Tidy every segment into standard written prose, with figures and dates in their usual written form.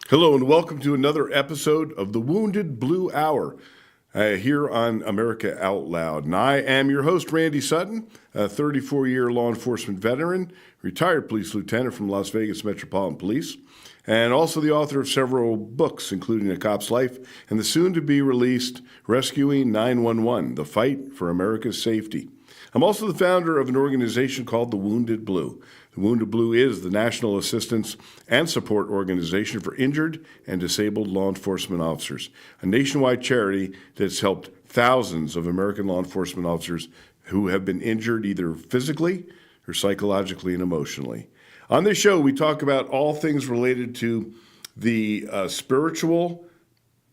Hello and welcome to another episode of the Wounded Blue Hour here on America Out Loud. And I am your host, Randy Sutton, a 34-year law enforcement veteran, retired police lieutenant from Las Vegas Metropolitan Police, and also the author of several books, including A Cop's Life and the soon-to-be-released Rescuing 911, The Fight for America's Safety. I'm also the founder of an organization called the Wounded Blue. The Wounded Blue is the national assistance and support organization for injured and disabled law enforcement officers, a nationwide charity that's helped thousands of American law enforcement officers who have been injured either physically or psychologically and emotionally. On this show, we talk about all things related to the spiritual,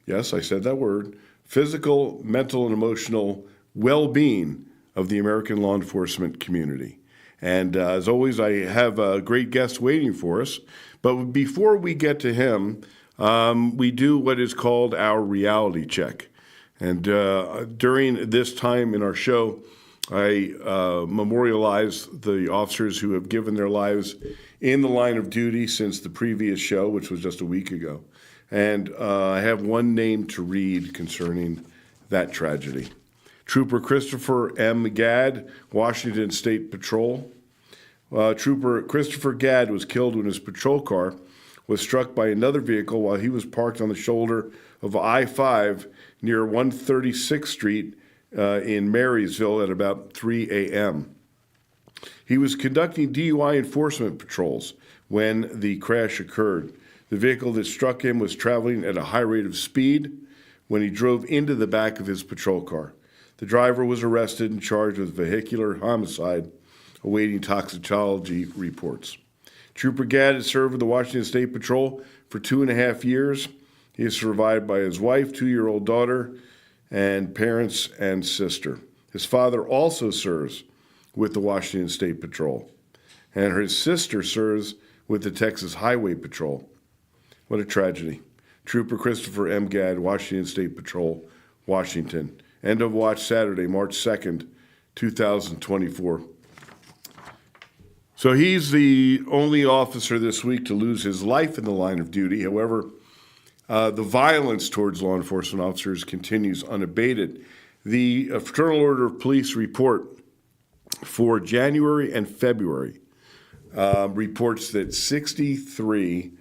yes, I said that word, physical, mental, and emotional well-being of the American law enforcement community. And as always, I have a great guest waiting for us. But before we get to him, we do what is called our reality check. And during this time in our show, I memorialize the officers who have given their lives in the line of duty since the previous show, which was just a week ago. And I have one name to read concerning that tragedy. Trooper Christopher M. Gadd, Washington State Patrol. Trooper Christopher Gadd was killed when his patrol car was struck by another vehicle while he was parked on the shoulder of I-5 near 136th Street in Marysville at about 3 a.m. He was conducting DUI enforcement patrols when the crash occurred. The vehicle that struck him was traveling at a high rate of speed when he drove into the back of his patrol car. The driver was arrested and charged with vehicular homicide, awaiting toxicology reports. Trooper Gadd has served with the Washington State Patrol for 2.5 years. He is survived by his wife, 2-year-old daughter, and parents and sister. His father also serves with the Washington State Patrol, and his sister serves with the Texas Highway Patrol. What a tragedy. Trooper Christopher M. Gadd, Washington State Patrol, Washington. End of watch Saturday, March 2nd, 2024. So he's the only officer this week to lose his life in the line of duty. However, the violence towards law enforcement officers continues unabated. The Fraternal Order of Police report for January and February reports that 63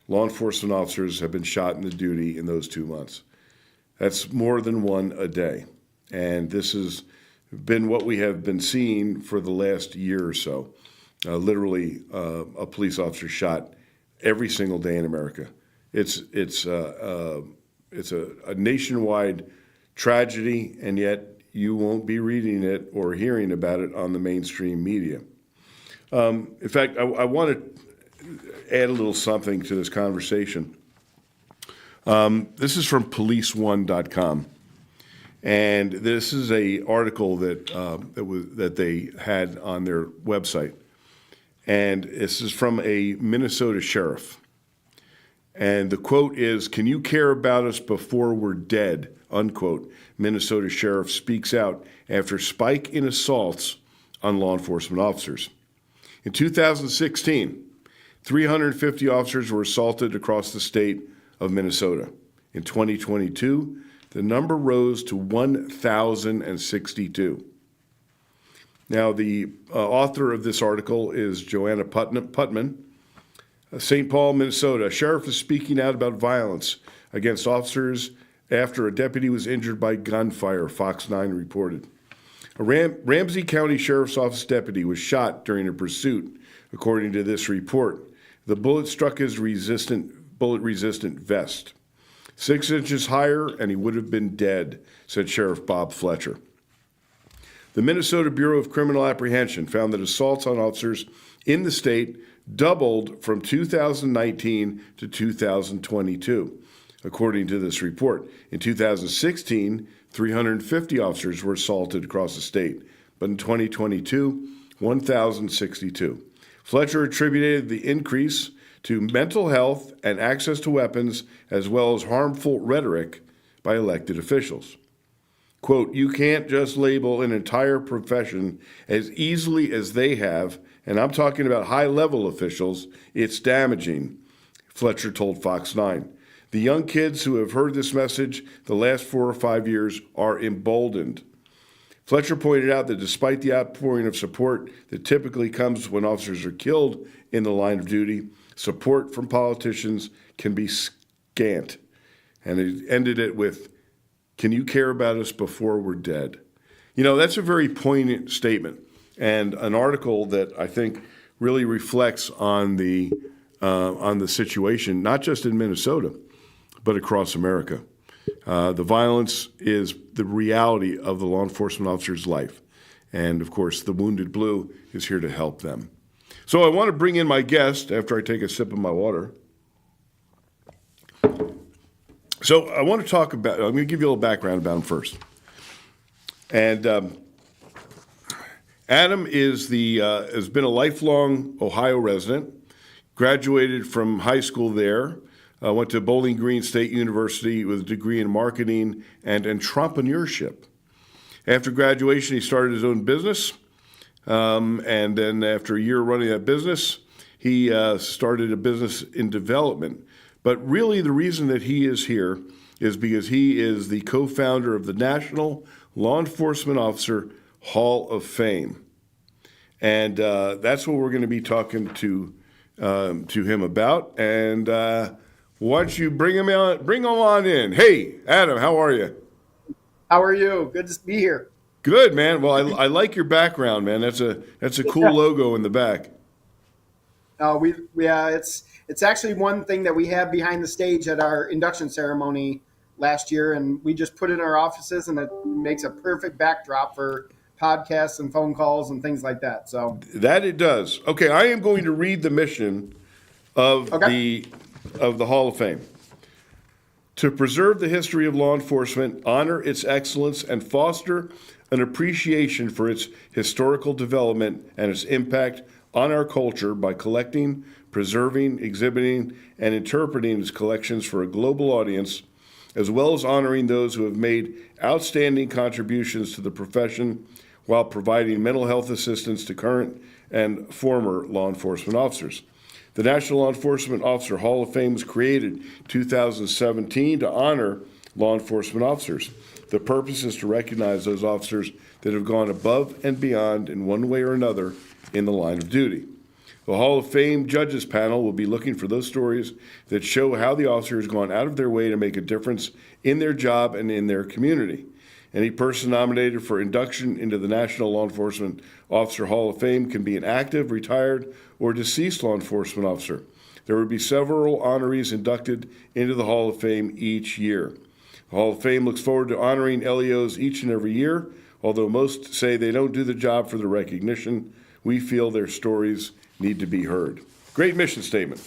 law enforcement officers have been shot in the duty in those 2 months. That's more than one a day. And this has been what we have been seeing for the last year or so. Literally, a police officer shot every single day in America. It's a nationwide tragedy, and yet you won't be reading it or hearing about it on the mainstream media. In fact, I want to add a little something to this conversation. This is from policeone.com, and this is a article that they had on their website, and this is from a Minnesota sheriff, and the quote is, "Can you care about us before we're dead?" Unquote. Minnesota sheriff speaks out after spike in assaults on law enforcement officers. In 2016, 350 officers were assaulted across the state of Minnesota. In 2022, the number rose to 1,062. Now, the author of this article is Joanna Putman. St. Paul, Minnesota. A sheriff is speaking out about violence against officers after a deputy was injured by gunfire, Fox 9 reported. A Ramsey County Sheriff's Office deputy was shot during a pursuit, according to this report. The bullet struck his bullet-resistant vest. 6 inches higher, and he would have been dead, said Sheriff Bob Fletcher. The Minnesota Bureau of Criminal Apprehension found that assaults on officers in the state doubled from 2019 to 2022, according to this report. In 2016, 350 officers were assaulted across the state, but in 2022, 1,062. Fletcher attributed the increase to mental health and access to weapons, as well as harmful rhetoric by elected officials. Quote, "You can't just label an entire profession as easily as they have, and I'm talking about high-level officials. It's damaging," Fletcher told Fox 9. The young kids who have heard this message the last 4 or 5 years are emboldened. Fletcher pointed out that despite the outpouring of support that typically comes when officers are killed in the line of duty, support from politicians can be scant. And he ended it with, "Can you care about us before we're dead?" You know, that's a very poignant statement and an article that I think really reflects on the situation, not just in Minnesota, but across America. The violence is the reality of the law enforcement officer's life. And of course, the Wounded Blue is here to help them. So I want to bring in my guest after I take a sip of my water. So I want to talk about, I'm going to give you a little background about him first. And Adam has been a lifelong Ohio resident, graduated from high school there, went to Bowling Green State University with a degree in marketing and entrepreneurship. After graduation, he started his own business. And then after a year running that business, he started a business in development. But really the reason that he is here is because he is the co-founder of the National Law Enforcement Officer Hall of Fame. And that's what we're going to be talking to him about. And why don't you bring him on in? Hey, Adam, how are you? How are you? Good to be here. Good, man. Well, I like your background, man. That's a cool logo in the back. It's actually one thing that we have behind the stage at our induction ceremony last year, and we just put it in our offices, and it makes a perfect backdrop for podcasts and phone calls and things like that. So that it does. Okay, I am going to read the mission of the Hall of Fame. To preserve the history of law enforcement, honor its excellence, and foster an appreciation for its historical development and its impact on our culture by collecting, preserving, exhibiting, and interpreting its collections for a global audience, as well as honoring those who have made outstanding contributions to the profession while providing mental health assistance to current and former law enforcement officers. The National Law Enforcement Officer Hall of Fame was created in 2017 to honor law enforcement officers. The purpose is to recognize those officers that have gone above and beyond in one way or another in the line of duty. The Hall of Fame judges panel will be looking for those stories that show how the officer has gone out of their way to make a difference in their job and in their community. Any person nominated for induction into the National Law Enforcement Officer Hall of Fame can be an active, retired, or deceased law enforcement officer. There will be several honorees inducted into the Hall of Fame each year. The Hall of Fame looks forward to honoring LEOs each and every year. Although most say they don't do the job for the recognition, we feel their stories need to be heard. Great mission statement.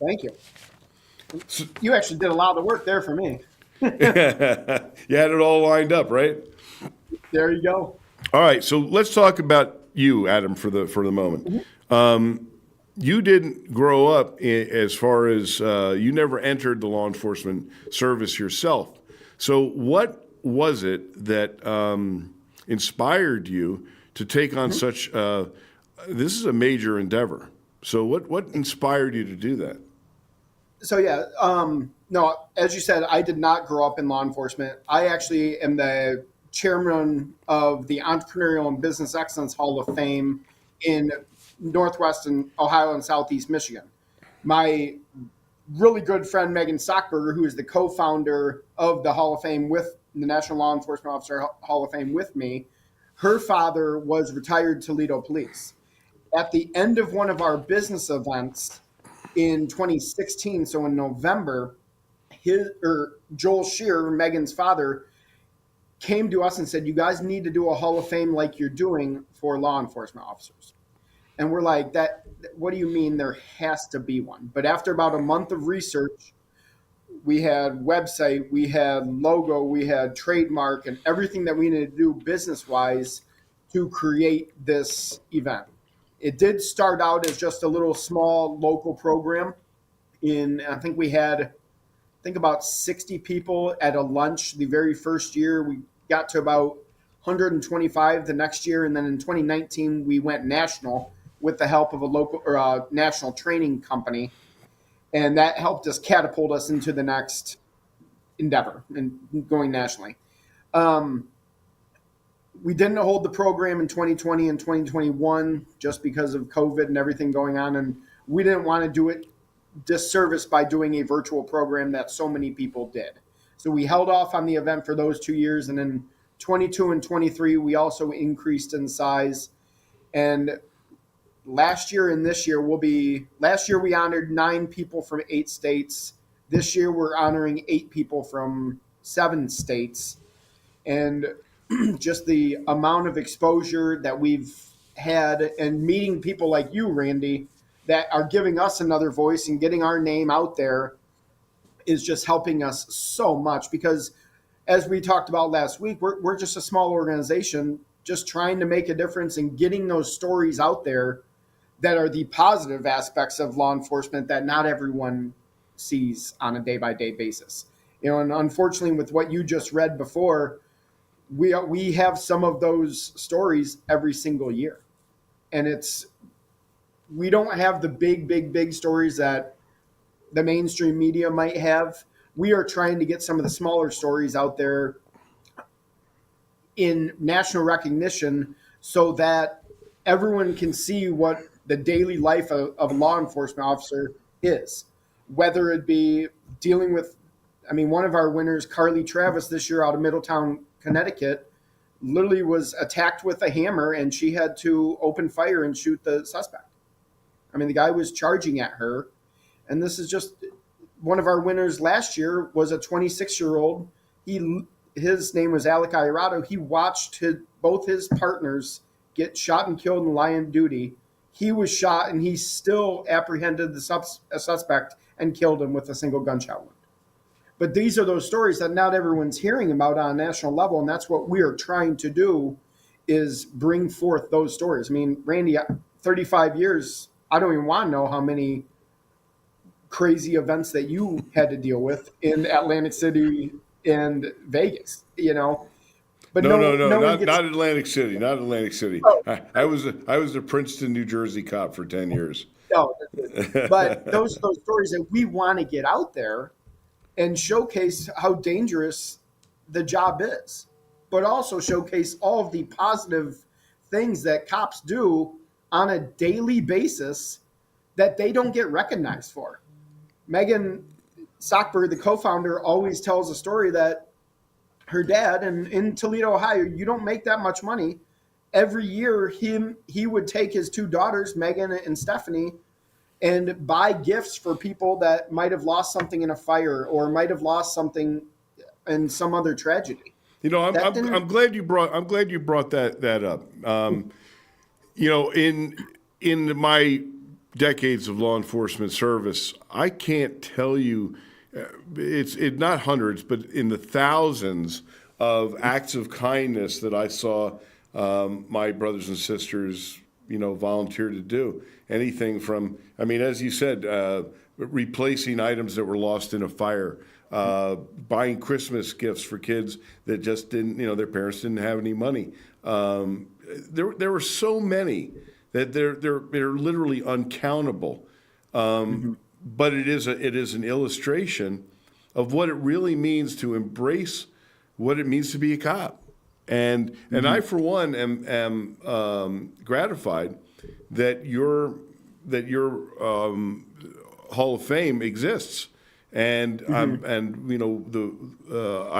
Thank you. You actually did a lot of work there for me. You had it all lined up, right? There you go. All right, so let's talk about you, Adam, for the moment. Mm-hmm. You didn't grow up as far as you never entered the law enforcement service yourself. So what was it that inspired you to take on such this is a major endeavor. So what inspired you to do that? So no, as you said, I did not grow up in law enforcement. I actually am the chairman of the Entrepreneurial and Business Excellence Hall of Fame in Northwestern Ohio and Southeast Michigan. My really good friend, Megan Stockberger, who is the co-founder of the Hall of Fame with the National Law Enforcement Officer Hall of Fame with me, her father was retired Toledo police. At the end of one of our business events in 2016, so in November, Joel Shear, Megan's father, came to us and said, "You guys need to do a Hall of Fame like you're doing for law enforcement officers." And we're like, what do you mean there has to be one? But after about a month of research, we had website, we had logo, we had trademark, and everything that we needed to do business-wise to create this event. It did start out as just a little small local program. I think we had about 60 people at a lunch the very first year. We got to about 125 the next year, and then in 2019 we went national with the help of a local or a national training company. And that helped us catapult us into the next endeavor and going nationally. Um, we didn't hold the program in 2020 and 2021 just because of COVID and everything going on. And we didn't want to do it disservice by doing a virtual program that so many people did. So we held off on the event for those 2 years. And then 22 and 23, we also increased in size. And last year and this year last year we honored 9 people from 8 states. This year we're honoring 8 people from 7 states. And just the amount of exposure that we've had and meeting people like you, Randy, that are giving us another voice and getting our name out there is just helping us so much. Because as we talked about last week, we're just a small organization just trying to make a difference and getting those stories out there that are the positive aspects of law enforcement that not everyone sees on a day-by-day basis. And unfortunately, with what you just read before, we have some of those stories every single year. And we don't have the big stories that the mainstream media might have. We are trying to get some of the smaller stories out there in national recognition so that everyone can see what the daily life of a law enforcement officer is, whether it be dealing with, one of our winners, Carly Travis, this year out of Middletown, Connecticut, literally was attacked with a hammer and she had to open fire and shoot the suspect. The guy was charging at her. And this is just one of our winners last year was a 26-year-old. His name was Alec Irato. He watched both his partners get shot and killed in line of duty. He was shot and he still apprehended the suspect and killed him with a single gunshot wound. But these are those stories that not everyone's hearing about on a national level. And that's what we are trying to do is bring forth those stories. Randy, 35 years, I don't even want to know how many crazy events that you had to deal with in Atlantic City and Vegas, But not Atlantic City, not Atlantic City. Oh. I was a Princeton, New Jersey cop for 10 years. No, but those are those stories that we want to get out there and showcase how dangerous the job is, but also showcase all of the positive things that cops do on a daily basis that they don't get recognized for. Megan Sockberg, the co-founder, always tells a story that her dad, and in Toledo, Ohio, you don't make that much money. Every year, he would take his 2 daughters, Megan and Stephanie, and buy gifts for people that might have lost something in a fire or might have lost something in some other tragedy. I'm glad you brought that up. In my decades of law enforcement service, I can't tell you, it's not hundreds, but in the thousands of acts of kindness that I saw my brothers and sisters, volunteer to do. Anything from, as you said, replacing items that were lost in a fire, buying Christmas gifts for kids that just didn't, their parents didn't have any money. There were so many that they're literally uncountable. But it is an illustration of what it really means to embrace what it means to be a cop. And I, for one, am gratified that your Hall of Fame exists. And I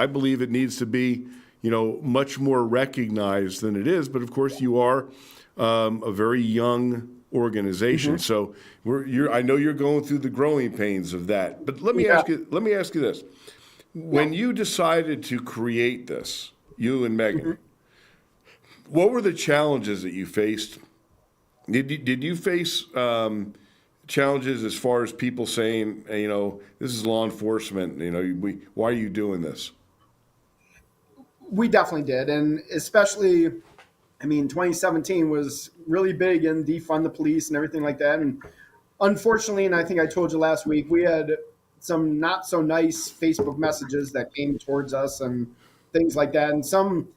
believe it needs to be much more recognized than it is. But of course, you are a very young organization, so I know you're going through the growing pains of that. But let me ask you this: when you decided to create this, you and Megan, what were the challenges that you faced? Did you face challenges as far as people saying, this is law enforcement, why are you doing this? We definitely did, and especially, 2017 was really big in defund the police and everything like that. And unfortunately, and I think I told you last week, we had some not so nice Facebook messages that came towards us and things like that. And some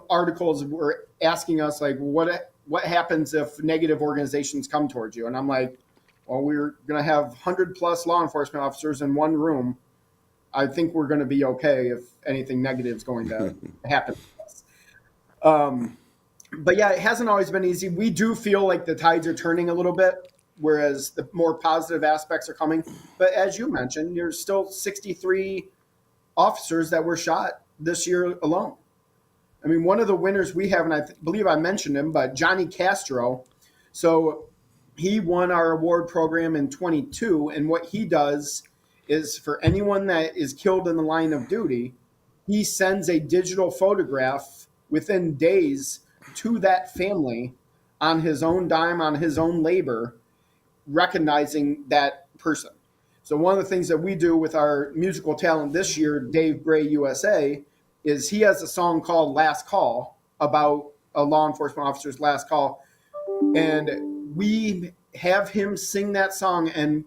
articles were asking us, like, what happens if negative organizations come towards you? And I'm like, well, we're going to have 100 plus law enforcement officers in one room. I think we're going to be okay if anything negative is going to happen to us. But yeah, it hasn't always been easy. We do feel like the tides are turning a little bit, whereas the more positive aspects are coming. But as you mentioned, there's still 63 officers that were shot this year alone. I mean, one of the winners we have, and I believe I mentioned him, but Johnny Castro. So he won our award program in 22. And what he does is for anyone that is killed in the line of duty, he sends a digital photograph within days to that family on his own dime, on his own labor, recognizing that person. So one of the things that we do with our musical talent this year, Dave Bray USA, is he has a song called Last Call about a law enforcement officer's last call. And we have him sing that song. And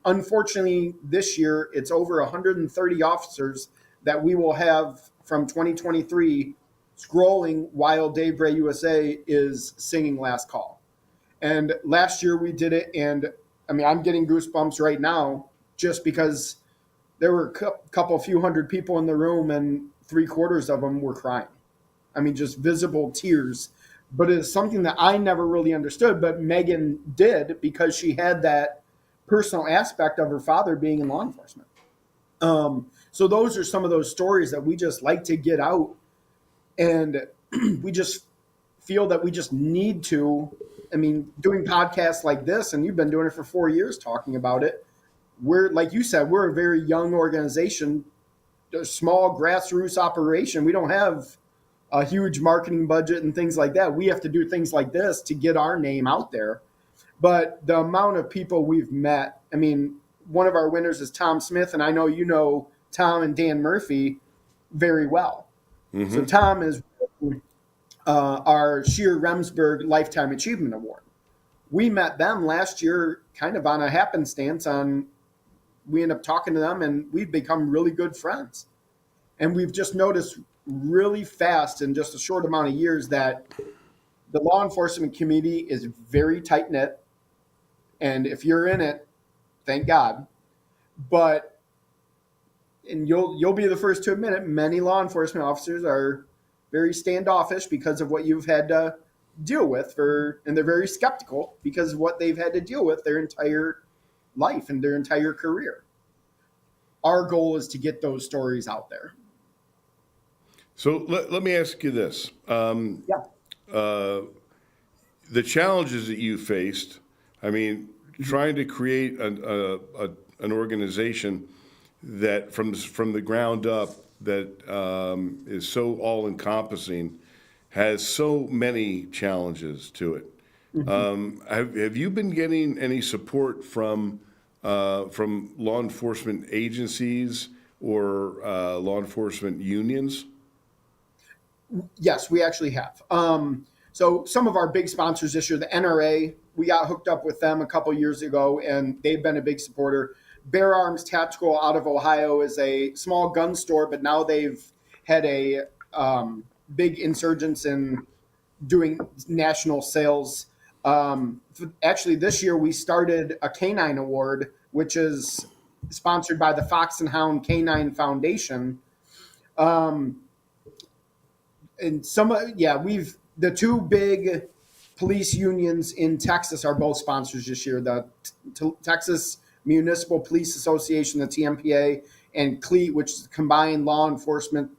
unfortunately, this year, it's over 130 officers that we will have from 2023 scrolling while Dave Bray USA is singing Last Call. And last year we did it. And I mean, I'm getting goosebumps right now just because there were a few hundred people in the room and 3/4 of them were crying. I mean, just visible tears. But it's something that I never really understood, but Megan did because she had that personal aspect of her father being in law enforcement. So those are some of those stories that we just like to get out. And we just feel that we just need to, I mean, doing podcasts like this, and you've been doing it for 4 years talking about it. We're, like you said, we're a very young organization, a small grassroots operation. We don't have a huge marketing budget and things like that. We have to do things like this to get our name out there. But the amount of people we've met, I mean, one of our winners is Tom Smith, and I know you know Tom and Dan Murphy very well. Mm-hmm. So Tom is our Sheer Remsburg Lifetime Achievement Award. We met them last year kind of on a happenstance. We ended up talking to them, and we've become really good friends. And we've just noticed really fast in just a short amount of years that the law enforcement community is very tight-knit. And if you're in it, thank God. But, and you'll be the first to admit it, many law enforcement officers are very standoffish because of what you've had to deal with, and they're very skeptical because of what they've had to deal with their entire life and their entire career. Our goal is to get those stories out there. So let me ask you this. The challenges that you faced, I mean, trying to create an organization that from the ground up that is so all-encompassing, has so many challenges to it. Mm-hmm. Have you been getting any support from law enforcement agencies or law enforcement unions? Yes, we actually have. So some of our big sponsors this year, the NRA, we got hooked up with them a couple years ago, and they've been a big supporter. Bear Arms Tactical out of Ohio is a small gun store, but now they've had a big insurgence in doing national sales. Actually, this year we started a Canine Award, which is sponsored by the Fox and Hound Canine Foundation. And the two big police unions in Texas are both sponsors this year. The Texas Municipal Police Association, the TMPA, and CLEAT, which is the Combined Law Enforcement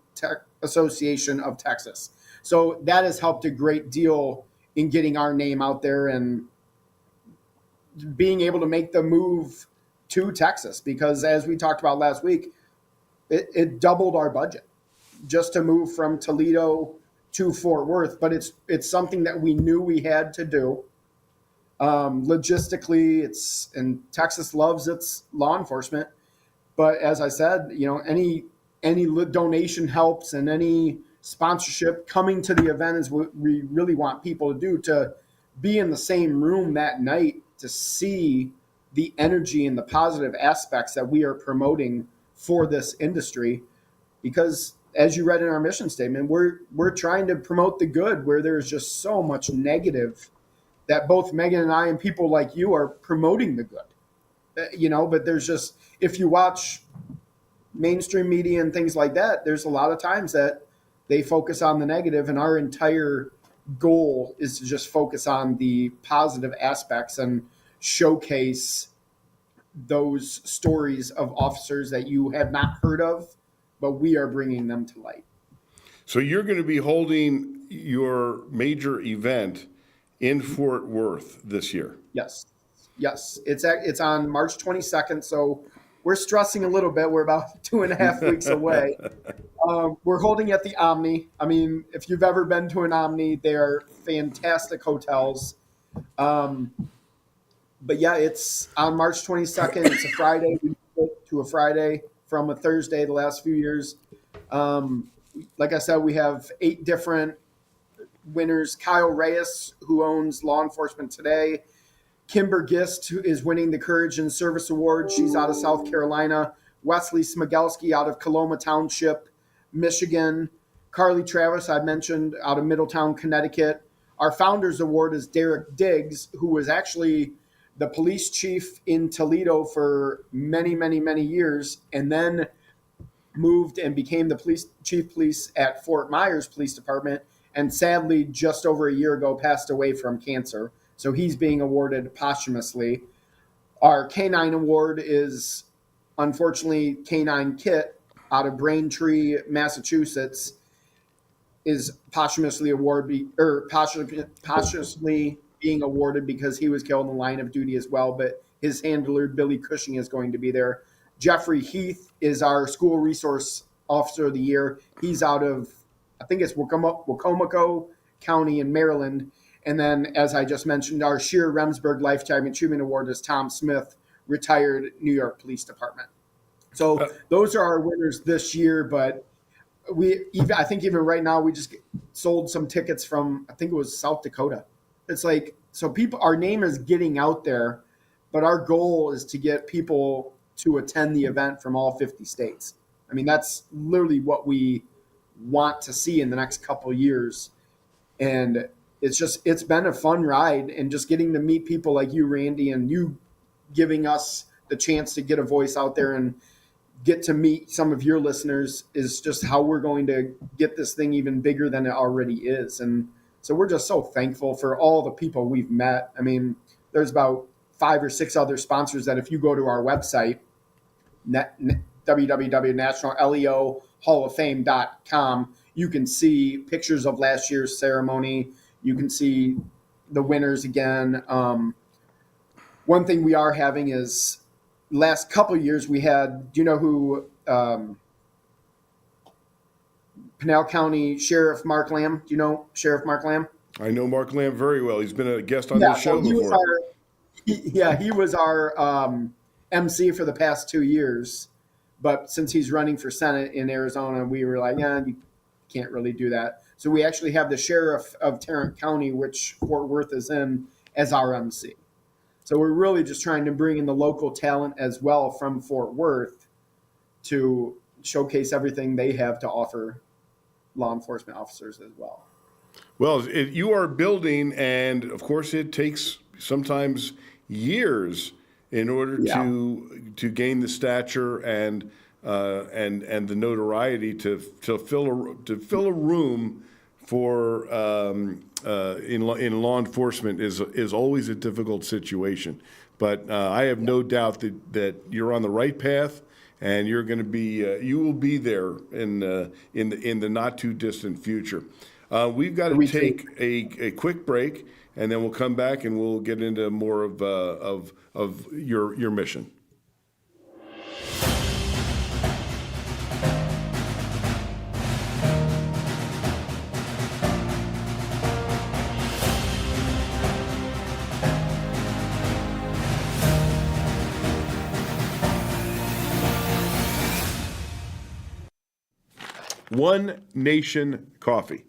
Association of Texas. So that has helped a great deal in getting our name out there and being able to make the move to Texas, because as we talked about last week, it doubled our budget just to move from Toledo to Fort Worth. But it's something that we knew we had to do. Logistically, and Texas loves its law enforcement. But as I said, any donation helps, and any sponsorship coming to the event is what we really want people to do, to be in the same room that night to see the energy and the positive aspects that we are promoting for this industry. Because as you read in our mission statement, we're trying to promote the good where there's just so much negative that both Megan and I and people like you are promoting the good. But there's just, if you watch mainstream media and things like that, there's a lot of times that they focus on the negative, and our entire goal is to just focus on the positive aspects and showcase those stories of officers that you have not heard of, but we are bringing them to light. So you're going to be holding your major event in Fort Worth this year. Yes. It's on March 22nd. So we're stressing a little bit. We're about 2.5 weeks away. We're holding at the Omni. I mean, if you've ever been to an Omni, they're fantastic hotels. But yeah, it's on March 22nd. It's a Friday. We moved it to a Friday from a Thursday the last few years. Like I said, we have 8 different winners. Kyle Reyes, who owns Law Enforcement Today. Kimber Gist, who is winning the Courage and Service Award. She's out of South Carolina. Wesley Smigelski out of Coloma Township, Michigan. Carly Travis, I mentioned, out of Middletown, Connecticut. Our Founders Award is Derek Diggs, who was actually the police chief in Toledo for many, many, many years, and then moved and became the chief police at Fort Myers Police Department, and sadly, just over a year ago, passed away from cancer. So he's being awarded posthumously. Our Canine Award is, unfortunately, Canine Kit out of Braintree, Massachusetts, is posthumously being awarded because he was killed in the line of duty as well. But his handler, Billy Cushing, is going to be there. Jeffrey Heath is our School Resource Officer of the Year. He's out of, I think it's Wacomico County in Maryland. And then, as I just mentioned, our Sheer Remsburg Lifetime Achievement Award is Tom Smith, retired New York Police Department. So those are our winners this year. But I think even right now, we just sold some tickets from, I think it was South Dakota. It's like, so our name is getting out there, but our goal is to get people to attend the event from all 50 states. I mean, that's literally what we want to see in the next couple of years. And it's been a fun ride, and just getting to meet people like you, Randy, and you giving us the chance to get a voice out there and get to meet some of your listeners is just how we're going to get this thing even bigger than it already is. And so we're just so thankful for all the people we've met. I mean, there's about 5 or 6 other sponsors that if you go to our website, www.nationalleohalloffame.com, you can see pictures of last year's ceremony. You can see the winners again. One thing we are having is, last couple of years we had, do you know who Pinal County Sheriff Mark Lamb? Do you know Sheriff Mark Lamb? I know Mark Lamb very well. He's been a guest on this show before. He was our MC for the past 2 years. But since he's running for Senate in Arizona, we were like, yeah, you can't really do that. So we actually have the sheriff of Tarrant County, which Fort Worth is in, as our MC. So we're really just trying to bring in the local talent as well from Fort Worth to showcase everything they have to offer law enforcement officers as well. Well, you are building, and of course it takes sometimes years in order to gain the stature and the notoriety to fill a room for in law enforcement is always a difficult situation. But I have no doubt that you're on the right path, and you're going to be you will be there in the not too distant future. We've got to take a quick break, and then we'll come back and we'll get into more of your mission. One Nation Coffee.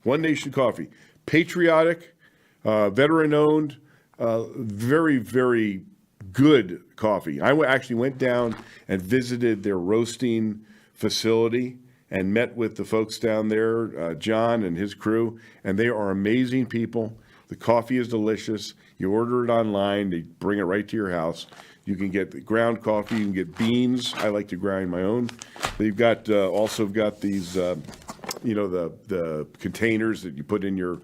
One Nation Coffee. Patriotic, veteran-owned, very, very good coffee. I actually went down and visited their roasting facility and met with the folks down there, John and his crew, and they are amazing people. The coffee is delicious. You order it online. They bring it right to your house. You can get the ground coffee. You can get beans. I like to grind my own. They've got also got these, the containers that you put in your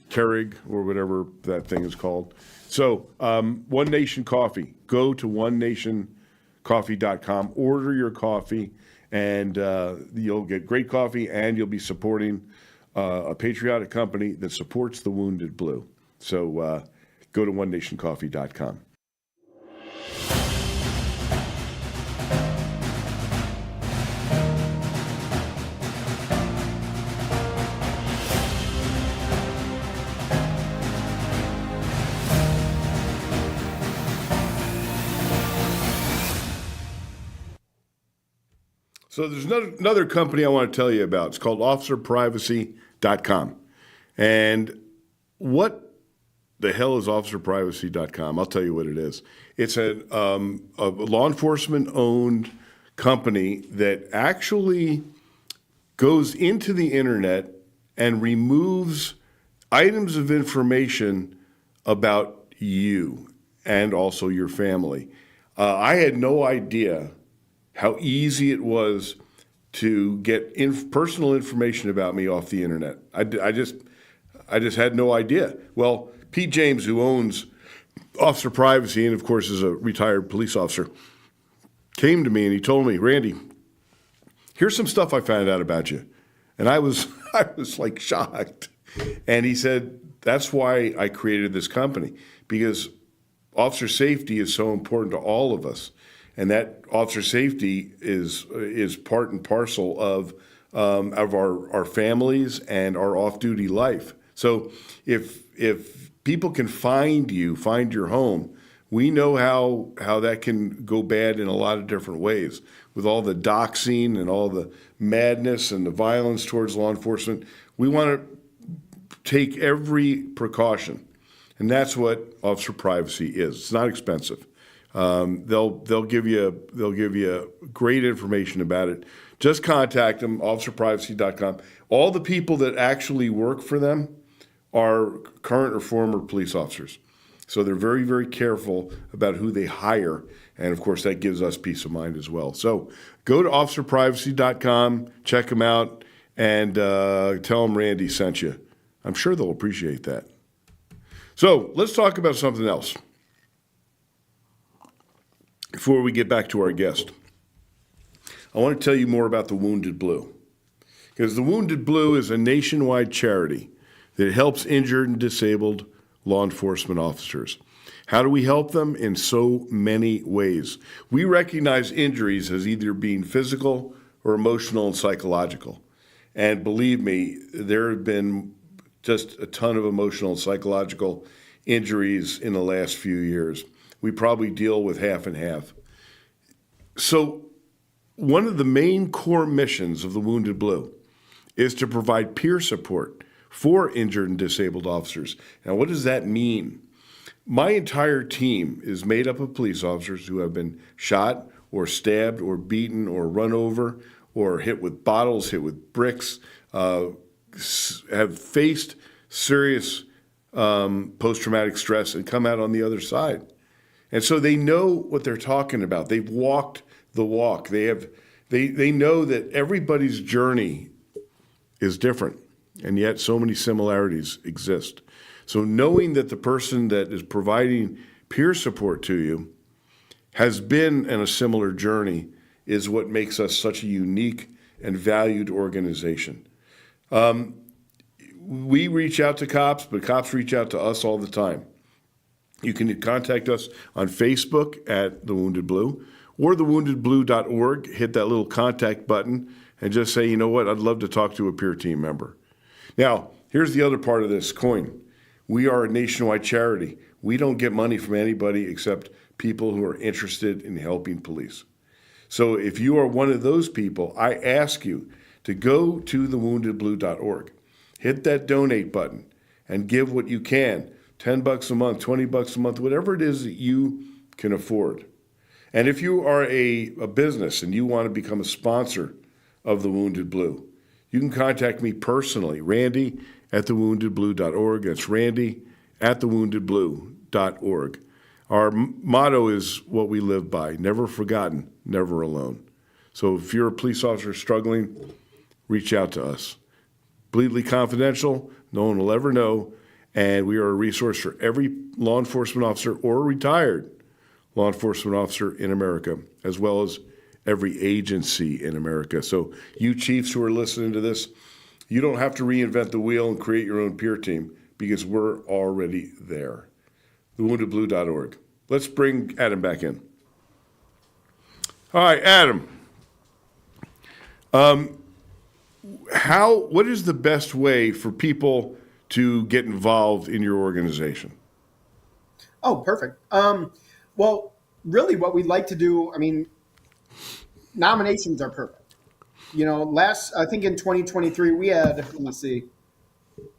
Keurig or whatever that thing is called. So One Nation Coffee. Go to onenationcoffee.com. Order your coffee, and you'll get great coffee, and you'll be supporting a patriotic company that supports the Wounded Blue. So go to onenationcoffee.com. So there's another company I want to tell you about. It's called officerprivacy.com. And what the hell is officerprivacy.com? I'll tell you what it is. It's a law enforcement-owned company that actually goes into the internet and removes items of information about you and also your family. I had no idea how easy it was to get personal information about me off the internet. I just had no idea. Well, Pete James, who owns Officer Privacy and, of course, is a retired police officer, came to me and he told me, Randy, here's some stuff I found out about you. And I was like shocked. And he said, that's why I created this company, because officer safety is so important to all of us. And that officer safety is part and parcel of our families and our off-duty life. So if people can find your home, we know how that can go bad in a lot of different ways. With all the doxing and all the madness and the violence towards law enforcement, we want to take every precaution. And that's what Officer Privacy is. It's not expensive. They'll give you great information about it. Just contact them, officerprivacy.com. All the people that actually work for them are current or former police officers. So they're very, very careful about who they hire. And of course, that gives us peace of mind as well. So go to officerprivacy.com, check them out, and tell them Randy sent you. I'm sure they'll appreciate that. So let's talk about something else before we get back to our guest. I want to tell you more about the Wounded Blue, because the Wounded Blue is a nationwide charity that helps injured and disabled law enforcement officers. How do we help them? In so many ways. We recognize injuries as either being physical or emotional and psychological. And believe me, there have been just a ton of emotional and psychological injuries in the last few years. We probably deal with half and half. So one of the main core missions of the Wounded Blue is to provide peer support for injured and disabled officers. Now, what does that mean? My entire team is made up of police officers who have been shot or stabbed or beaten or run over or hit with bottles, hit with bricks, have faced serious post-traumatic stress and come out on the other side. And so they know what they're talking about. They've walked the walk. They know that everybody's journey is different, and yet so many similarities exist. So knowing that the person that is providing peer support to you has been in a similar journey is what makes us such a unique and valued organization. We reach out to cops, but cops reach out to us all the time. You can contact us on Facebook at The Wounded Blue or thewoundedblue.org. Hit that little contact button and just say, you know what, I'd love to talk to a peer team member. Now, here's the other part of this coin. We are a nationwide charity. We don't get money from anybody except people who are interested in helping police. So if you are one of those people, I ask you to go to thewoundedblue.org. Hit that donate button and give what you can. $10 a month, $20 a month, whatever it is that you can afford. And if you are a business and you want to become a sponsor of the Wounded Blue, you can contact me personally, Randy at thewoundedblue.org. That's Randy at thewoundedblue.org. Our motto is what we live by: never forgotten, never alone. So if you're a police officer struggling, reach out to us. Completely confidential, no one will ever know, and we are a resource for every law enforcement officer or retired law enforcement officer in America, as well as every agency in America. So you chiefs who are listening to this, you don't have to reinvent the wheel and create your own peer team, because we're already there. TheWoundedBlue.org. Let's bring Adam back in. All right, Adam. What is the best way for people to get involved in your organization? Oh, perfect. Well, really what we'd like to do, I mean, nominations are perfect. I think in 2023, we had, let me see,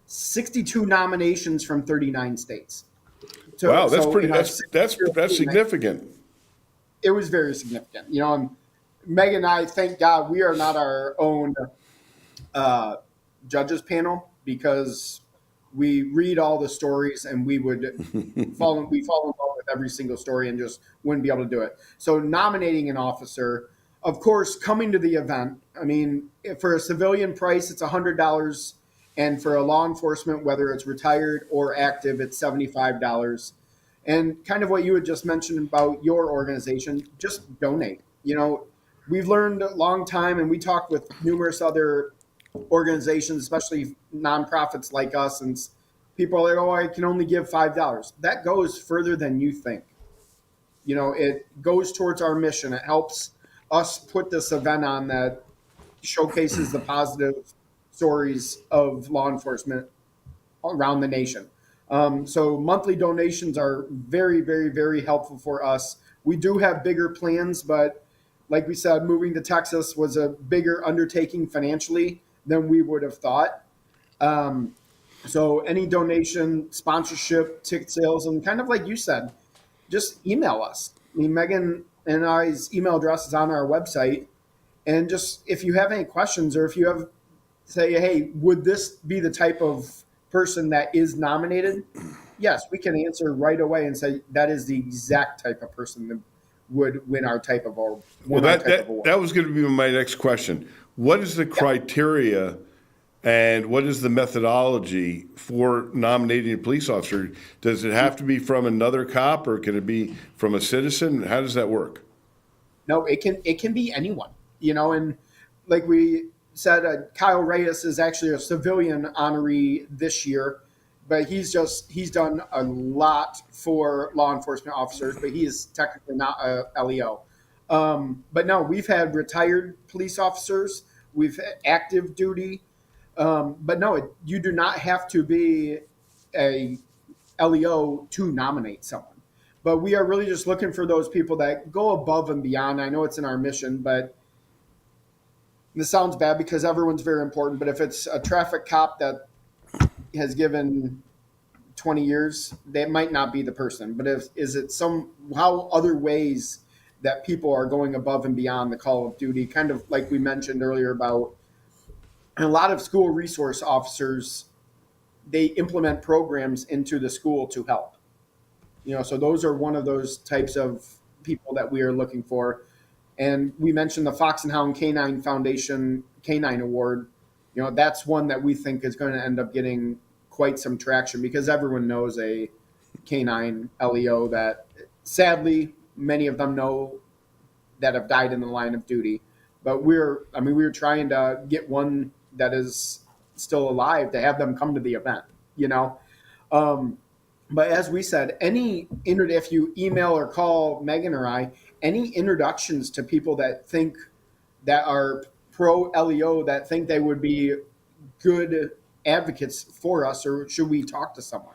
62 nominations from 39 states. Wow, that's significant. It was very significant. Meg and I, thank God, we are not our own judges panel, because we read all the stories and we would fall in love with every single story and just wouldn't be able to do it. So nominating an officer, of course, coming to the event. I mean, for a civilian price, it's $100. And for a law enforcement, whether it's retired or active, it's $75. And kind of what you had just mentioned about your organization, just donate. We've learned a long time, and we talked with numerous other organizations, especially nonprofits like us, and people are like, oh, I can only give $5. That goes further than you think. It goes towards our mission. It helps us put this event on that showcases the positive stories of law enforcement around the nation. So monthly donations are very, very, very helpful for us. We do have bigger plans, but like we said, moving to Texas was a bigger undertaking financially than we would have thought. So any donation, sponsorship, ticket sales, and kind of like you said, just email us. I mean, Megan and I's email address is on our website. And just if you have any questions, or if you have, say, hey, would this be the type of person that is nominated? Yes, we can answer right away and say that is the exact type of person that would win our type of award. Well, that was going to be my next question. What is the criteria and what is the methodology for nominating a police officer? Does it have to be from another cop, or can it be from a citizen? How does that work? No, it can be anyone, and like we said, Kyle Reyes is actually a civilian honoree this year, but he's done a lot for law enforcement officers, but he is technically not a LEO. But no, we've had retired police officers, we've had active duty, but no, you do not have to be a LEO to nominate someone. But we are really just looking for those people that go above and beyond. I know it's in our mission, but this sounds bad because everyone's very important. But if it's a traffic cop that has given 20 years, that might not be the person. But is it how other ways that people are going above and beyond the call of duty, kind of like we mentioned earlier about a lot of school resource officers, they implement programs into the school to help. So those are one of those types of people that we are looking for. And we mentioned the Fox and Hound Canine Foundation Canine Award. That's one that we think is going to end up getting quite some traction, because everyone knows a canine LEO that sadly many of them know that have died in the line of duty. But we're trying to get one that is still alive to have them come to the event, But as we said, if you email or call Megan or I, any introductions to people that are pro LEO, that think they would be good advocates for us, or should we talk to someone?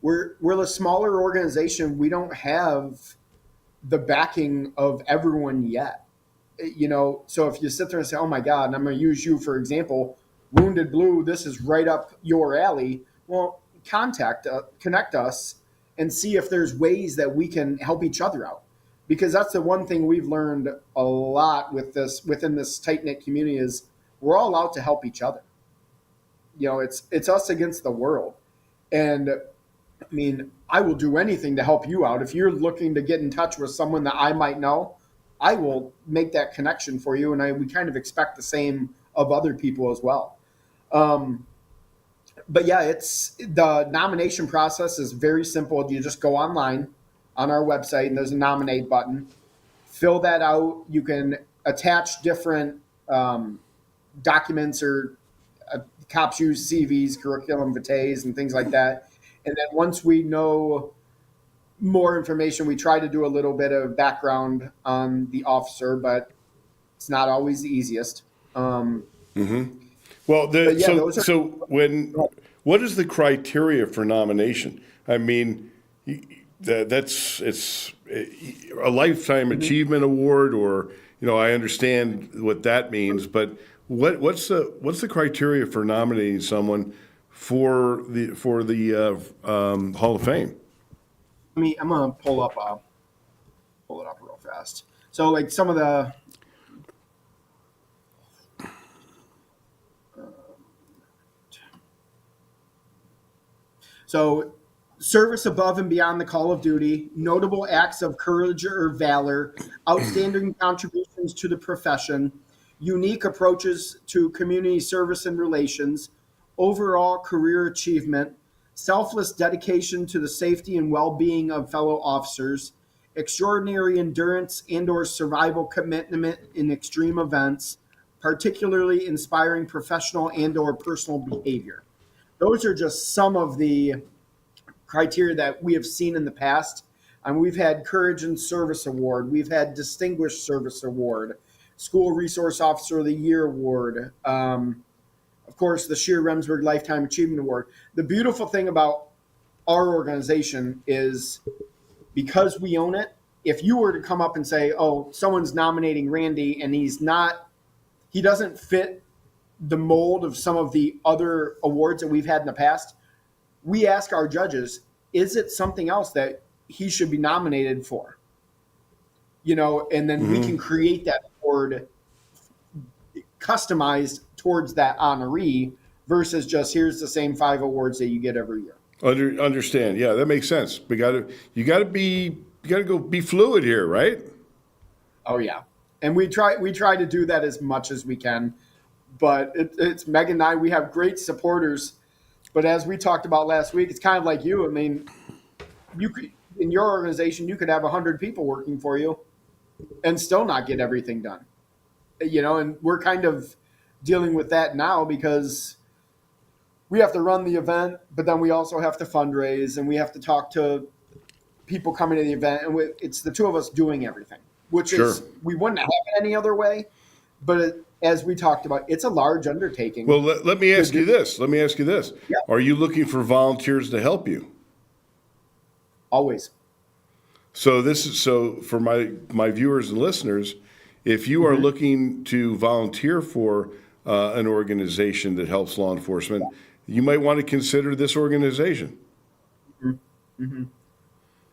We're a smaller organization. We don't have the backing of everyone yet. So if you sit there and say, oh my God, and I'm going to use you for example, Wounded Blue, this is right up your alley. Well, connect us and see if there's ways that we can help each other out. Because that's the one thing we've learned a lot within this tight-knit community is we're all out to help each other. It's us against the world. And I mean, I will do anything to help you out. If you're looking to get in touch with someone that I might know, I will make that connection for you. And we kind of expect the same of other people as well. Um, but yeah, it's the nomination process is very simple. You just go online on our website and there's a nominate button. Fill that out. You can attach different um, documents or cops use CVs, curriculum vitae, and things like that. And then once we know more information, we try to do a little bit of background on the officer, but it's not always the easiest. Well, But yeah, those are. what is the criteria for nomination? I mean, it's a lifetime achievement award, or I understand what that means, but what's the criteria for nominating someone for the Hall of Fame? I'm gonna pull it up real fast. So like some of the so service above and beyond the call of duty, notable acts of courage or valor, outstanding contributions to the profession, unique approaches to community service and relations, overall career achievement, selfless dedication to the safety and well-being of fellow officers, extraordinary endurance and or survival commitment in extreme events, particularly inspiring professional and or personal behavior. Those are just some of the criteria that we have seen in the past. We've had Courage and Service Award, we've had Distinguished Service Award, School Resource Officer of the Year Award, of course, the Sheer Remsburg Lifetime Achievement Award. The beautiful thing about our organization is because we own it, if you were to come up and say, oh, someone's nominating Randy and he doesn't fit the mold of some of the other awards that we've had in the past, we ask our judges, is it something else that he should be nominated for? And then we can create that award customized towards that honoree versus just here's the same 5 awards that you get every year. Understand? Yeah, that makes sense. You got to go be fluid here, right? Oh yeah, and we try to do that as much as we can. But it's Megan and I. We have great supporters. But as we talked about last week, it's kind of like you. I mean, you could, in your organization, you could have 100 people working for you and still not get everything done. And we're kind of dealing with that now because we have to run the event, but then we also have to fundraise and we have to talk to people coming to the event. And it's the two of us doing everything, which is, we wouldn't have it any other way. But as we talked about, it's a large undertaking. Well, let me ask you this. Yeah. Are you looking for volunteers to help you? Always. So for my viewers and listeners, if you are looking to volunteer for an organization that helps law enforcement, you might want to consider this organization.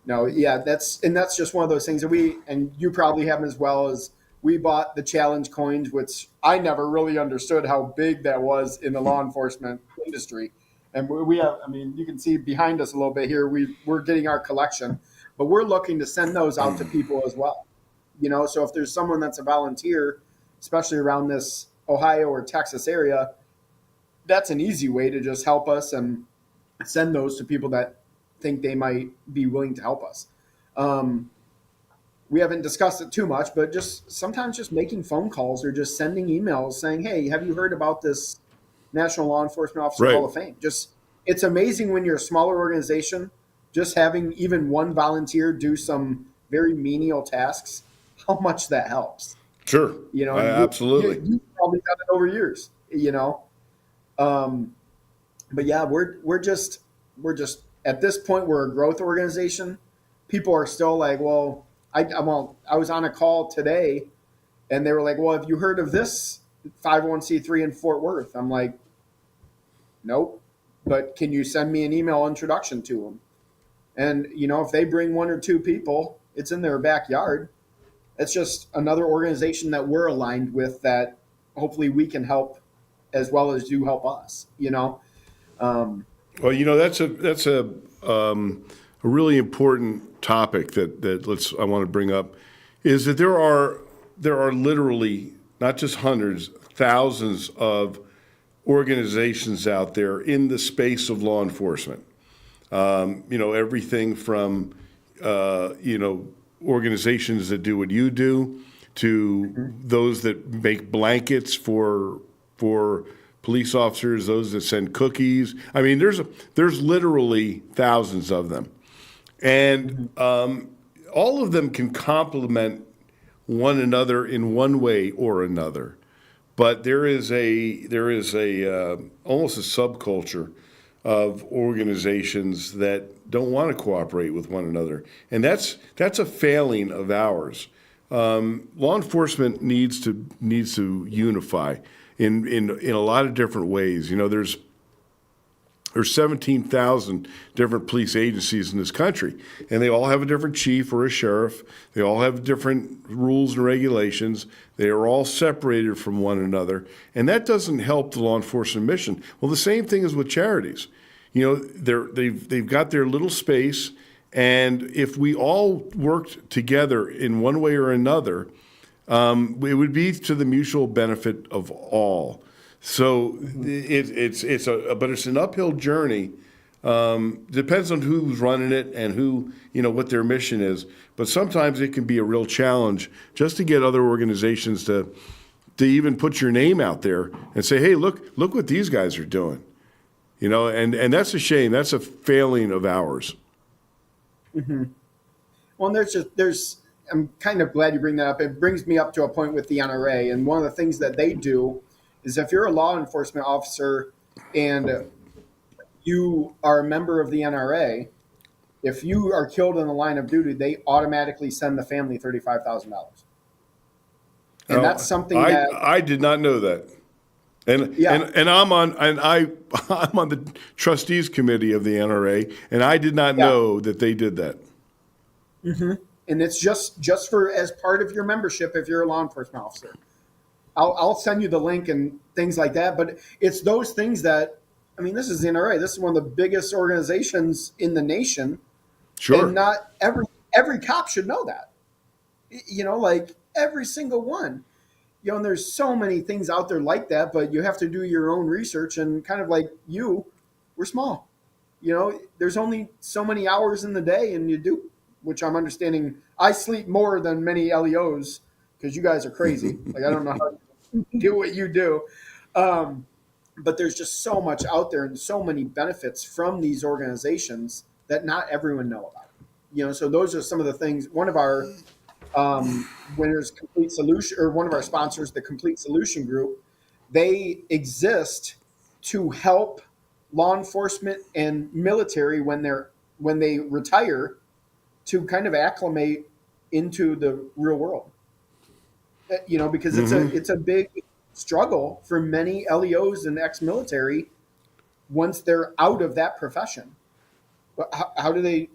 No, yeah, that's just one of those things that and you probably have as well, as we bought the challenge coins, which I never really understood how big that was in the law enforcement industry. And we have, I mean, you can see behind us a little bit here, we're getting our collection, but we're looking to send those out to people as well. So if there's someone that's a volunteer, especially around this Ohio or Texas area, that's an easy way to just help us and send those to people that think they might be willing to help us. We haven't discussed it too much, but sometimes just making phone calls or just sending emails saying, hey, have you heard about this National Law Enforcement Officer Hall of Fame? It's amazing when you're a smaller organization, just having even one volunteer do some very menial tasks, how much that helps. Sure. Absolutely. You've probably done it over years, but yeah, we're just at this point, we're a growth organization. People are still like, well, I was on a call today and they were like, well, have you heard of this 501c3 in Fort Worth? I'm like, nope, but can you send me an email introduction to them? And, if they bring 1 or 2 people, it's in their backyard. It's just another organization that we're aligned with that hopefully we can help as well as you help us, Well, that's a really important topic that I want to bring up is that there are literally not just hundreds, thousands of organizations out there in the space of law enforcement. Everything from organizations that do what you do to those that make blankets for police officers, those that send cookies. I mean, there's literally thousands of them, and all of them can complement one another in one way or another. But there is a almost a subculture of organizations that don't want to cooperate with one another, and that's a failing of ours. Law enforcement needs to unify in a lot of different ways. There's 17,000 different police agencies in this country, and they all have a different chief or a sheriff. They all have different rules and regulations. They are all separated from one another, and that doesn't help the law enforcement mission. Well, the same thing is with charities. They've got their little space, and if we all worked together in one way or another, it would be to the mutual benefit of all. So it's an uphill journey. Depends on who's running it and what their mission is. But sometimes it can be a real challenge just to get other organizations to even put your name out there and say, hey, look what these guys are doing. And that's a shame. That's a failing of ours. Mm-hmm. Well, and I'm kind of glad you bring that up. It brings me up to a point with the NRA, and one of the things that they do is if you're a law enforcement officer and you are a member of the NRA, if you are killed in the line of duty, they automatically send the family $35,000. And that's something that I did not know that. And yeah. and I'm on the trustees committee of the NRA, and I did not know that they did that. Mm-hmm. And it's just for as part of your membership if you're a law enforcement officer. I'll send you the link and things like that. But it's those things that, this is the NRA. This is one of the biggest organizations in the nation. Sure. And not every cop should know that. Like every single one. And there's so many things out there like that, but you have to do your own research. And kind of like we're small. There's only so many hours in the day, and you do, which I'm understanding. I sleep more than many LEOs because you guys are crazy. Like, I don't know how you do what you do. But there's just so much out there and so many benefits from these organizations that not everyone know about. So those are some of the things. One of our winners, Complete Solution, or one of our sponsors, the Complete Solution Group, they exist to help law enforcement and military when they retire to kind of acclimate into the real world. Because it's a big struggle for many LEOs and ex-military once they're out of that profession. But how do they?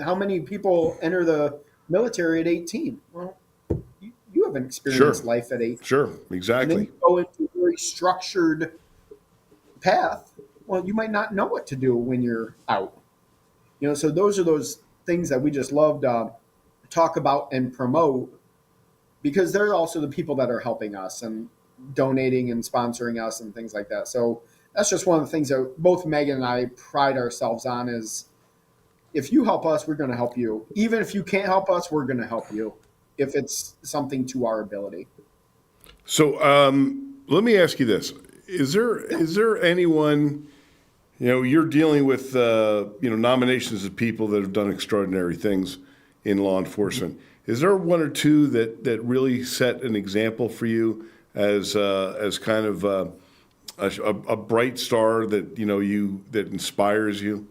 How many people enter the military at 18? Well, you haven't experienced life at 18. Sure, exactly. And then you go into a very structured path. Well, you might not know what to do when you're out. So those are those things that we just love to talk about and promote, because they're also the people that are helping us and donating and sponsoring us and things like that. So that's just one of the things that both Megan and I pride ourselves on is, if you help us, we're going to help you. Even if you can't help us, we're going to help you if it's something to our ability. So let me ask you this. Is there anyone, you're dealing with, nominations of people that have done extraordinary things in law enforcement. Is there one or two that really set an example for you as kind of a bright star that, that inspires you?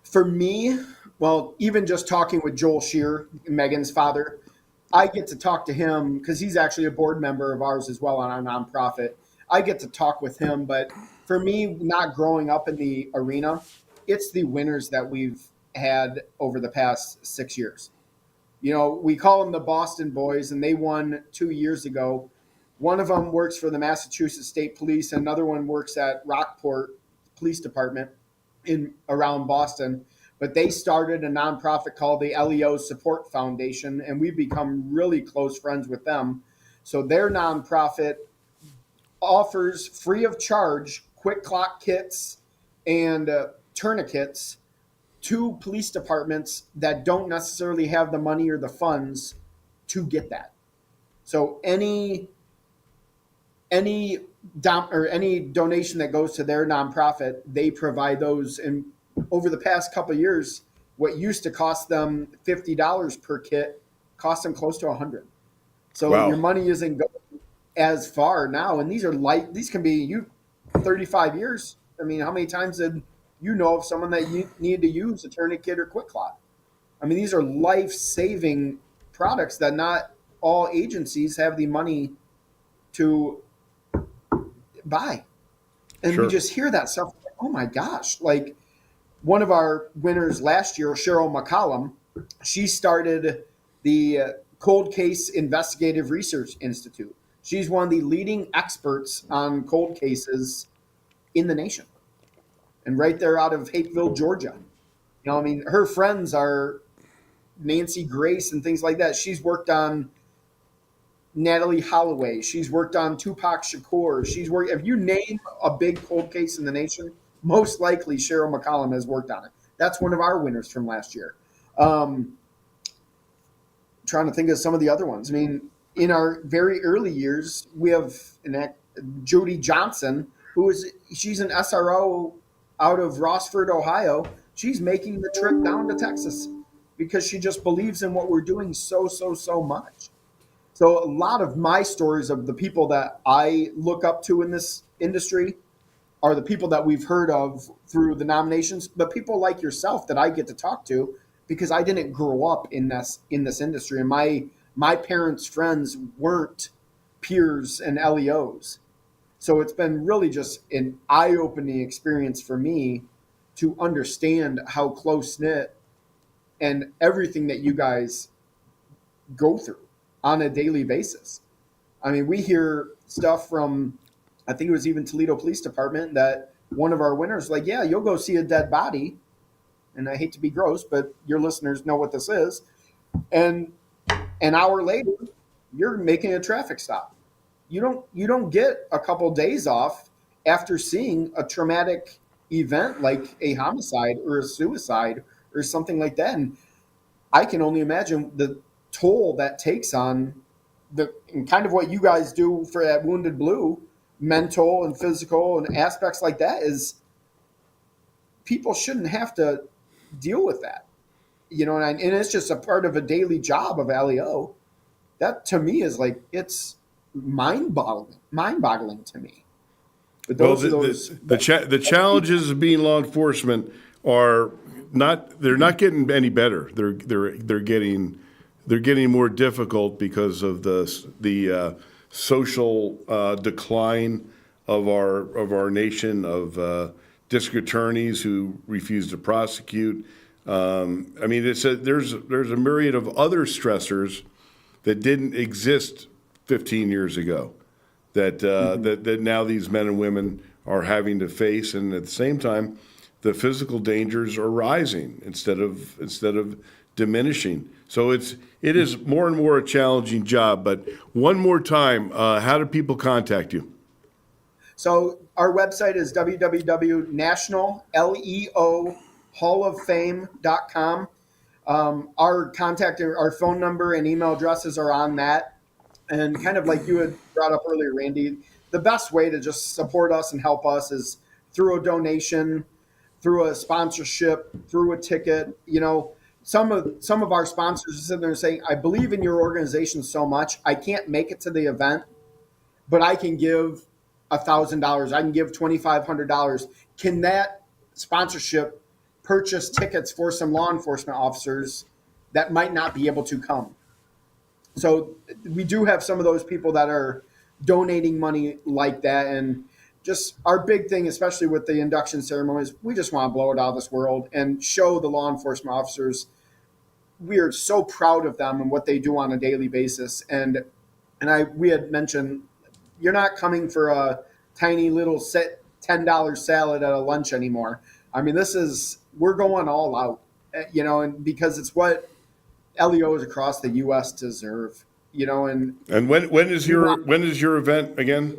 For me, well, even just talking with Joel Shear, Megan's father, I get to talk to him because he's actually a board member of ours as well on our nonprofit. I get to talk with him, but for me, not growing up in the arena, it's the winners that we've had over the past 6 years. We call them the Boston Boys, and they won 2 years ago. One of them works for the Massachusetts State Police, and another one works at Rockport Police Department in around Boston. But they started a nonprofit called the LEO Support Foundation, and we've become really close friends with them. So their nonprofit offers free of charge quick clock kits and tourniquets to police departments that don't necessarily have the money or the funds to get that. So any donation that goes to their nonprofit, they provide those. And over the past couple of years, what used to cost them $50 per kit cost them close to $100. So Wow. your money isn't going as far now. And these can be you 35 years. I mean, how many times did you know of someone that you needed to use a tourniquet or quick clot? I mean, these are life-saving products that not all agencies have the money to buy. And Sure. we just hear that stuff. Like, oh my gosh. Like one of our winners last year, Cheryl McCollum, she started the Cold Case Investigative Research Institute. She's one of the leading experts on cold cases in the nation. And right there out of Hapeville, Georgia. You know, I mean, her friends are Nancy Grace and things like that. She's worked on Natalie Holloway. She's worked on Tupac Shakur. If you name a big cold case in the nation, most likely Cheryl McCollum has worked on it. That's one of our winners from last year. Trying to think of some of the other ones. I mean, in our very early years, we have Jody Johnson, she's an SRO out of Rossford, Ohio. She's making the trip down to Texas because she just believes in what we're doing so much. So a lot of my stories of the people that I look up to in this industry are the people that we've heard of through the nominations, but people like yourself that I get to talk to because I didn't grow up in this industry. And my parents' friends weren't peers and LEOs. So it's been really just an eye-opening experience for me to understand how close-knit and everything that you guys go through on a daily basis. I mean, we hear stuff from, I think it was even Toledo Police Department, that one of our winners, like, yeah, you'll go see a dead body. And I hate to be gross, but your listeners know what this is. And an hour later, you're making a traffic stop. You don't get a couple days off after seeing a traumatic event like a homicide or a suicide or something like that. And I can only imagine the toll that takes on and kind of what you guys do for at Wounded Blue, mental and physical and aspects like that, is people shouldn't have to deal with that. You know, and it's just a part of a daily job of LEO. That to me is like, it's mind-boggling to me. But Well, those the challenges of being law enforcement they're not getting any better. They're getting more difficult because of the social decline of our nation, of district attorneys who refuse to prosecute. I mean, there's a myriad of other stressors that didn't exist 15 years ago that now these men and women are having to face, and at the same time, the physical dangers are rising instead of diminishing. So it is more and more a challenging job. But one more time, how do people contact you? So our website is www.nationalleohalloffame.com. Our phone number and email addresses are on that. And kind of like you had brought up earlier, Randy, the best way to just support us and help us is through a donation, through a sponsorship, through a ticket. You know, some of our sponsors are sitting there saying, I believe in your organization so much, I can't make it to the event, but I can give $1,000. I can give $2,500. Can that sponsorship purchase tickets for some law enforcement officers that might not be able to come? So we do have some of those people that are donating money like that. And just our big thing, especially with the induction ceremonies, we just want to blow it out of this world and show the law enforcement officers we are so proud of them and what they do on a daily basis. And we had mentioned you're not coming for a tiny little $10 salad at a lunch anymore. I mean, we're going all out, and because it's what LEOs across the U.S. deserve, And when is your event again?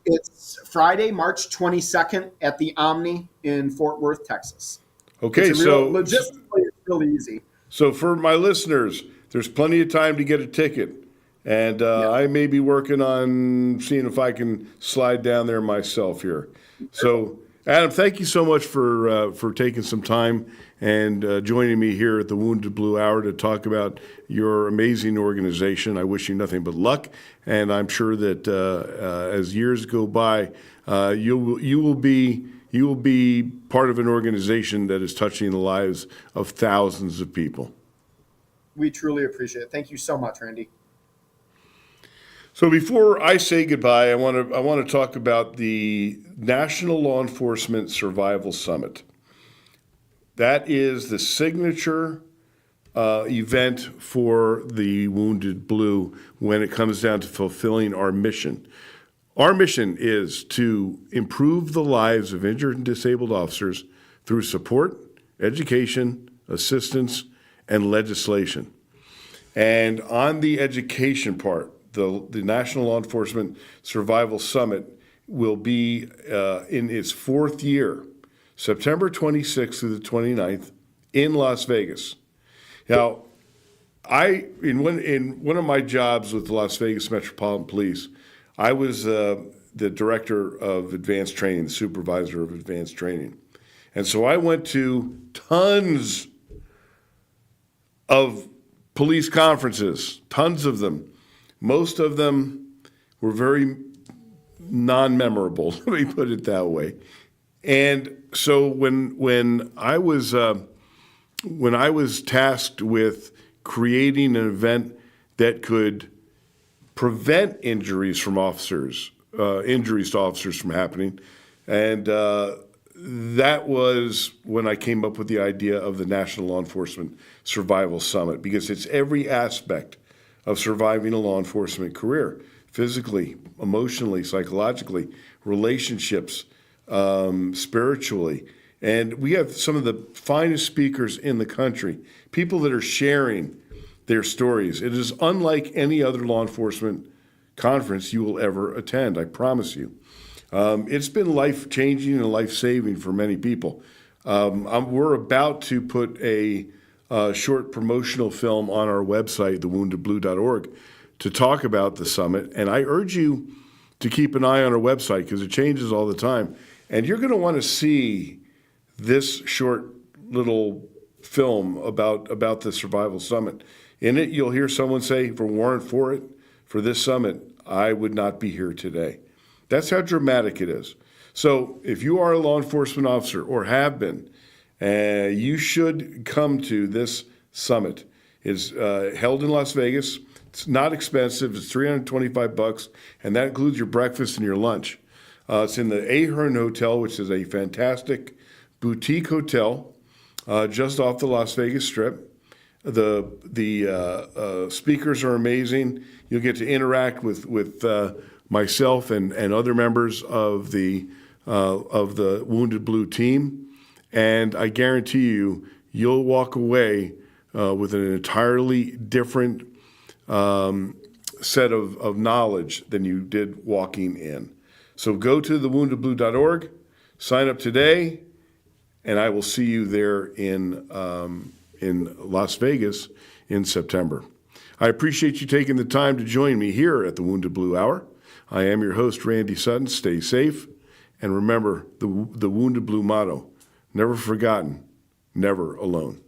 it's Friday, March 22nd at the Omni in Fort Worth, Texas. Okay, Logistically, it's really easy. So for my listeners, there's plenty of time to get a ticket. And I may be working on seeing if I can slide down there myself here. So, Adam, thank you so much for taking some time and joining me here at the Wounded Blue Hour to talk about your amazing organization. I wish you nothing but luck, and I'm sure that as years go by, you will be part of an organization that is touching the lives of thousands of people. We truly appreciate it. Thank you so much, Randy. So before I say goodbye, I want to talk about the National Law Enforcement Survival Summit. That is the signature event for the Wounded Blue when it comes down to fulfilling our mission. Our mission is to improve the lives of injured and disabled officers through support, education, assistance, and legislation. And on the education part, the National Law Enforcement Survival Summit will be in its fourth year, September 26th through the 29th in Las Vegas. Now, in one of my jobs with the Las Vegas Metropolitan Police, I was the director of advanced training, the supervisor of advanced training. And so I went to tons of police conferences, tons of them. Most of them were very non-memorable, let me put it that way. And so when I was tasked with creating an event that could prevent injuries to officers from happening, and that was when I came up with the idea of the National Law Enforcement Survival Summit, because it's every aspect of surviving a law enforcement career, physically, emotionally, psychologically, relationships, spiritually. And we have some of the finest speakers in the country, people that are sharing their stories. It is unlike any other law enforcement conference you will ever attend, I promise you. It's been life-changing and life-saving for many people. We're about to put a short promotional film on our website, thewoundedblue.org, to talk about the summit. And I urge you to keep an eye on our website because it changes all the time. And you're going to want to see this short little film about the Survival Summit. In it, you'll hear someone say, if it weren't for this summit, I would not be here today. That's how dramatic it is. So if you are a law enforcement officer or have been, you should come to this summit. It's held in Las Vegas. It's not expensive. It's $325, and that includes your breakfast and your lunch. It's in the Ahern Hotel, which is a fantastic boutique hotel just off the Las Vegas Strip. The speakers are amazing. You'll get to interact with myself and other members of the Wounded Blue team, and I guarantee you'll walk away with an entirely different set of knowledge than you did walking in. So go to thewoundedblue.org, sign up today, and I will see you there in Las Vegas in September. I appreciate you taking the time to join me here at the Wounded Blue Hour. I am your host, Randy Sutton. Stay safe, and remember the Wounded Blue motto, never forgotten, never alone.